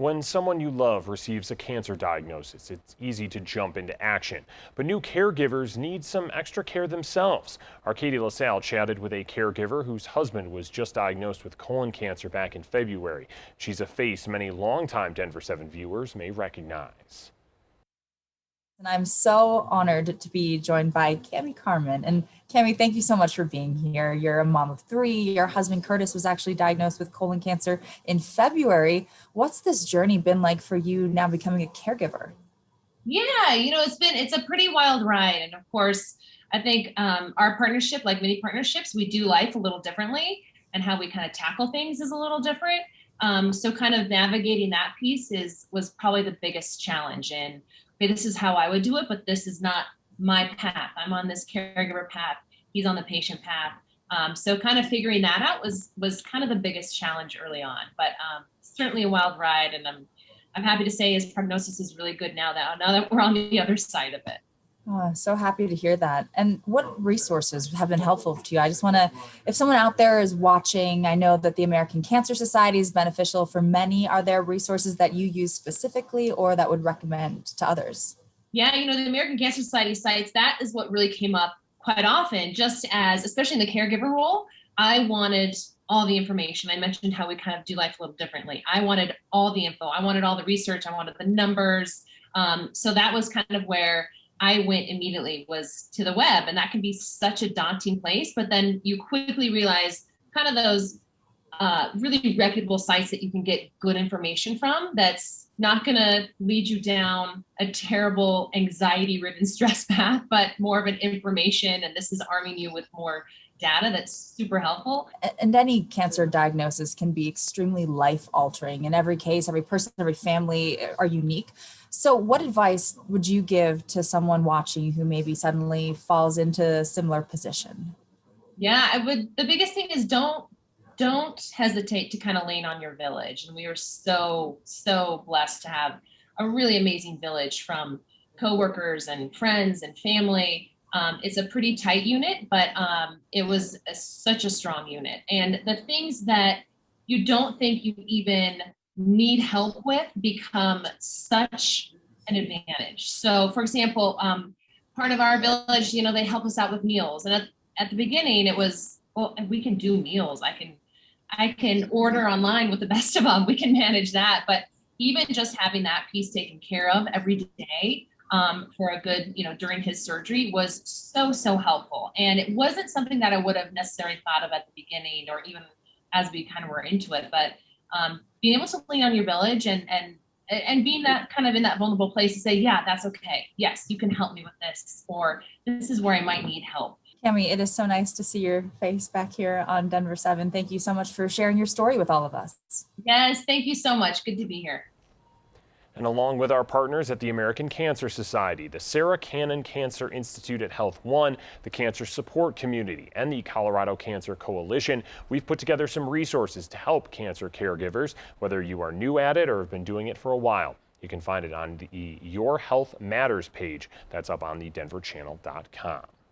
When someone you love receives a cancer diagnosis, it's easy to jump into action. But new caregivers need some extra care themselves. Our Katie LaSalle chatted with a caregiver whose husband was just diagnosed with colon cancer back in February. She's a face many longtime Denver 7 viewers may recognize. And I'm so honored to be joined by Cami Carmen. And Cami, thank you so much for being here. You're a mom of 3. Your husband Curtis was actually diagnosed with colon cancer in February. What's this journey been like for you now becoming a caregiver? Yeah, it's a pretty wild ride. And of course, I think our partnership, like many partnerships, we do life a little differently and how we kind of tackle things is a little different. So kind of navigating that piece was probably the biggest challenge. And okay, this is how I would do it, but this is not my path. I'm on this caregiver path. He's on the patient path. So kind of figuring that out was kind of the biggest challenge early on, but certainly a wild ride. And I'm happy to say his prognosis is really good now that we're on the other side of it. Oh, so happy to hear that. And what resources have been helpful to you? I just want to, if someone out there is watching, I know that the American Cancer Society is beneficial for many. Are there resources that you use specifically or that would recommend to others? Yeah, the American Cancer Society sites, that is what really came up quite often, just as, especially in the caregiver role, I wanted all the information. I mentioned how we kind of do life a little differently. I wanted all the info. I wanted all the research. I wanted the numbers. So that was kind of where I went immediately, was to the web. And that can be such a daunting place. But then you quickly realize kind of those really reputable sites that you can get good information from that's not going to lead you down a terrible anxiety-ridden stress path, but more of an information. And this is arming you with more data that's super helpful. And any cancer diagnosis can be extremely life-altering. In every case, every person, every family are unique. So what advice would you give to someone watching who maybe suddenly falls into a similar position? Yeah, the biggest thing is don't hesitate to kind of lean on your village. And we are so blessed to have a really amazing village from coworkers and friends and family. It's a pretty tight unit, but it was such a strong unit. And the things that you don't think you even need help with become such an advantage. So for example, part of our village, they help us out with meals. And at the beginning it was, well, we can do meals. I can order online with the best of them. We can manage that. But even just having that piece taken care of every day for a good, during his surgery was so helpful. And it wasn't something that I would have necessarily thought of at the beginning or even as we kind of were into it. But being able to lean on your village and being that kind of in that vulnerable place to say, yeah, that's okay. Yes, you can help me with this, or this is where I might need help. Cami, it is so nice to see your face back here on Denver 7. Thank you so much for sharing your story with all of us. Yes, thank you so much. Good to be here. And along with our partners at the American Cancer Society, the Sarah Cannon Cancer Institute at Health One, the Cancer Support Community, and the Colorado Cancer Coalition, we've put together some resources to help cancer caregivers, whether you are new at it or have been doing it for a while. You can find it on the Your Health Matters page. That's up on the denverchannel.com.